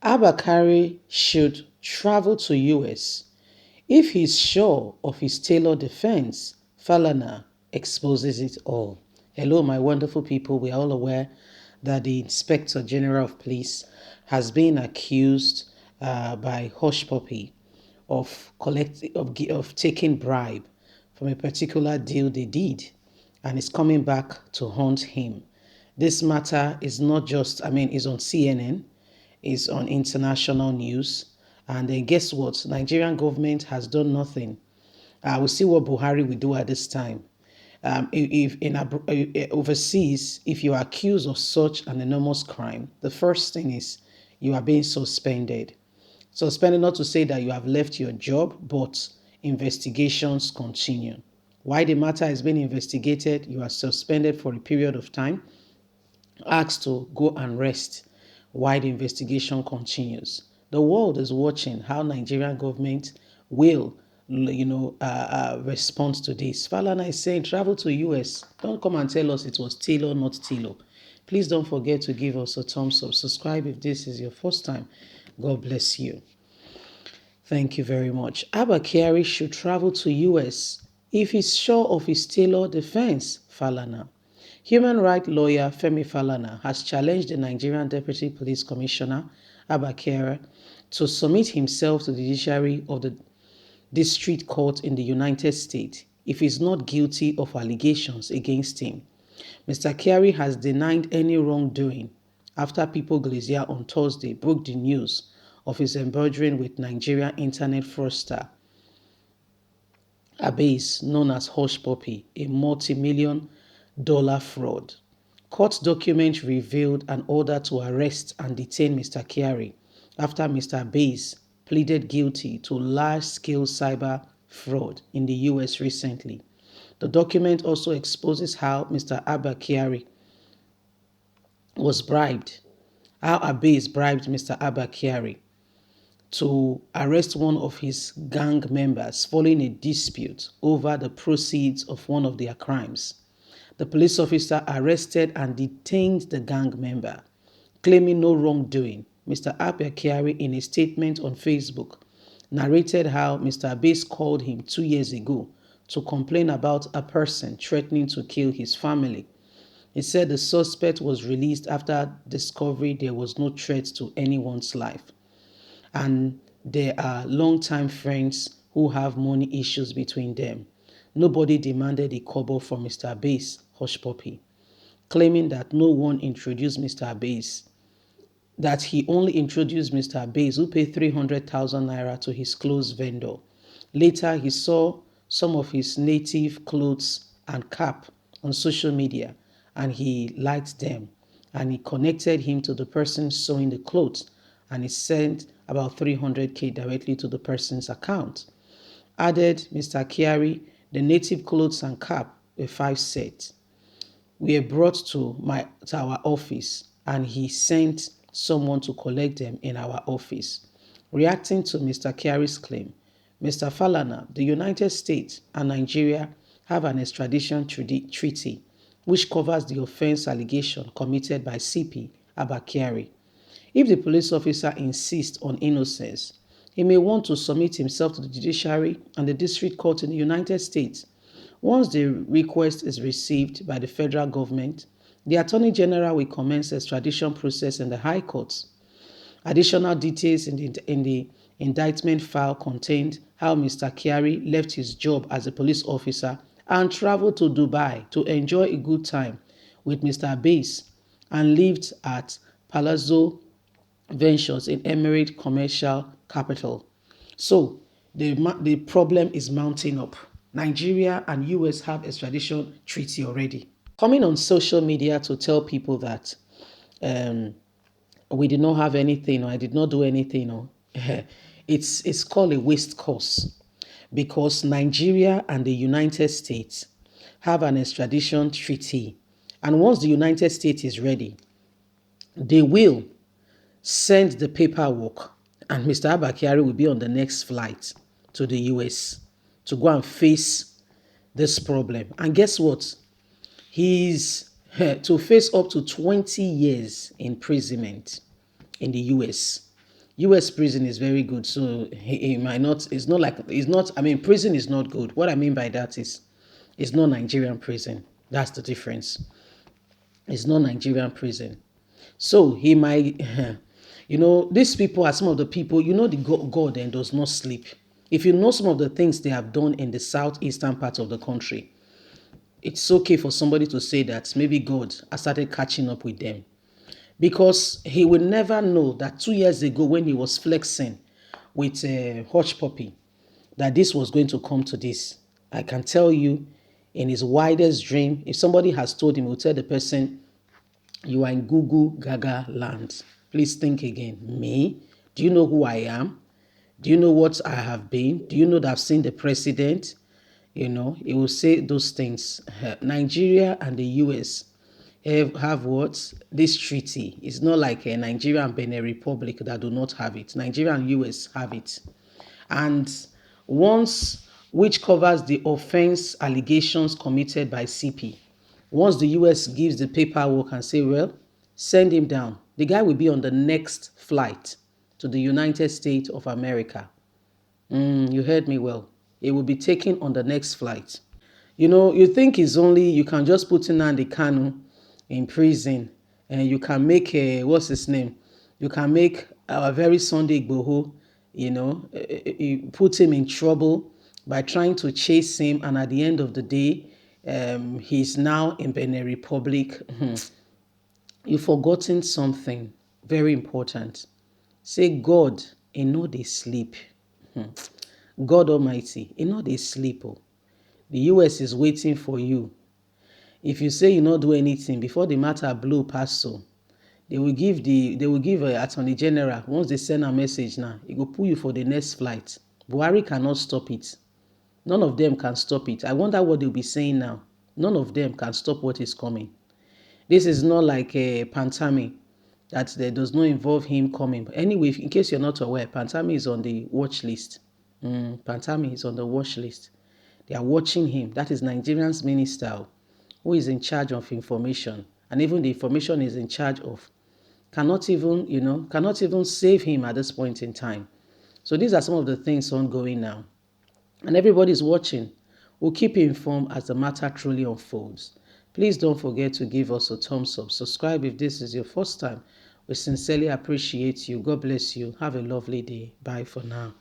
Abba Kyari should travel to US if he's sure of his tailored defense. Falana exposes it all. Hello, my wonderful people. We are all aware that the Inspector General of Police has been accused by Hush Puppy of taking bribe from a particular deal they did, and is coming back to haunt him. This matter is not just, is on CNN, is on international news, and then guess what? Nigerian government has done nothing. We'll see what Buhari will do at this time. If in overseas, if you are accused of such an enormous crime, the first thing is you are being suspended. Suspended, not to say that you have left your job, but investigations continue. While the matter is being investigated, you are suspended for a period of time, asked to go and rest while the investigation continues. The world is watching how Nigerian government will, respond to this. Falana is saying, travel to US. Don't come and tell us it was Tilo, not Tilo. Please don't forget to give us a thumbs up. Subscribe if this is your first time. God bless you. Thank you very much. Abba Kyari should travel to US if he's sure of his tailored defense, Falana. Human rights lawyer Femi Falana has challenged the Nigerian Deputy Police Commissioner, Abba Kyari, to submit himself to the judiciary of the district court in the United States if he's not guilty of allegations against him. Mr. Kyari has denied any wrongdoing after People Glacier on Thursday broke the news of his embroidering with Nigerian internet fraudster Abba, known as Hush Puppy, a multi-million-dollar fraud. Court documents revealed an order to arrest and detain Mr. Kyari after Mr. Abba pleaded guilty to large-scale cyber fraud in the US recently. The document also exposes how Mr. Abba Kyari was bribed, how Abba bribed Mr. Abba Kyari to arrest one of his gang members following a dispute over the proceeds of one of their crimes. The police officer arrested and detained the gang member, claiming no wrongdoing. Mr. Abba Kyari, in a statement on Facebook, narrated how Mr. Abba called him 2 years ago to complain about a person threatening to kill his family. He said the suspect was released after discovery there was no threat to anyone's life, and there are long-time friends who have money issues between them. Nobody demanded a kobo from Mr. Abba's Hush Puppy, claiming that no one introduced Mr. Abba's, that he only introduced Mr. Abba's, who paid 300,000 naira to his clothes vendor. Later, he saw some of his native clothes and cap on social media, and he liked them, and he connected him to the person sewing the clothes, and he sent about 300K directly to the person's account. Added Mr. Kyari, the native clothes and cap were 5 sets. Were brought to our office, and he sent someone to collect them in our office. Reacting to Mr. Kyari's claim, Mr. Falana, the United States and Nigeria have an extradition treaty which covers the offense allegation committed by CP Abba Kyari. If the police officer insists on innocence, he may want to submit himself to the judiciary and the district court in the United States. Once the request is received by the federal government, the Attorney General will commence extradition process in the High Courts. Additional details in the indictment file contained how Mr. Kyari left his job as a police officer and traveled to Dubai to enjoy a good time with Mr. Abba and lived at Palazzo Ventures in Emirate Commercial Capital. So the problem is mounting up. Nigeria and US have extradition treaty already. Coming on social media to tell people that we did not have anything, or I did not do anything, or it's called a waste course, because Nigeria and the United States have an extradition treaty, and once the United States is ready, they will send the paperwork, and Mr. Abba Kyari will be on the next flight to the US to go and face this problem. And guess what? He's to face up to 20 years imprisonment in the US. US prison is very good, so he might not. It's not like it's not. I mean, prison is not good. What I mean by that is, it's not Nigerian prison. That's the difference. It's not Nigerian prison. So he might, these people are some of the people. The God then does not sleep. If you know some of the things they have done in the southeastern part of the country, it's okay for somebody to say that maybe God has started catching up with them. Because he will never know that 2 years ago when he was flexing with Hush Puppy, that this was going to come to this. I can tell you, in his widest dream, if somebody has told him, he will tell the person, you are in Google Gaga land. Please think again. Me? Do you know who I am? Do you know what I have been? Do you know that I've seen the president? He will say those things. Nigeria and the US have what? This treaty. It's not like a Nigeria and Benin Republic that do not have it. Nigeria and US have it. And once, which covers the offense allegations committed by CP. Once the US gives the paperwork and say, well, send him down, the guy will be on the next flight to the United States of America. You heard me well. It will be taken on the next flight. You think it's only, you can just put Nnamdi Kanu in prison and you can make, what's his name? You can make our very Sunday Igboho, you put him in trouble by trying to chase him, and at the end of the day, he's now in Benin Republic. You've forgotten something very important. Say God, he no dey sleep. God Almighty, he no dey sleep. Oh. The US is waiting for you. If you say you not do anything before the matter blow pass, so they will give Attorney General, once they send a message now, it will pull you for the next flight. Buhari cannot stop it. None of them can stop it. I wonder what they'll be saying now. None of them can stop what is coming. This is not like a Pantami that there does not involve him coming. But anyway, in case you're not aware, Pantami is on the watch list. Pantami is on the watch list. They are watching him. That is Nigerian's minister who is in charge of information. And even the information is in charge of cannot even save him at this point in time. So these are some of the things ongoing now. And everybody's watching. We'll keep you informed as the matter truly unfolds. Please don't forget to give us a thumbs up. Subscribe if this is your first time. We sincerely appreciate you. God bless you. Have a lovely day. Bye for now.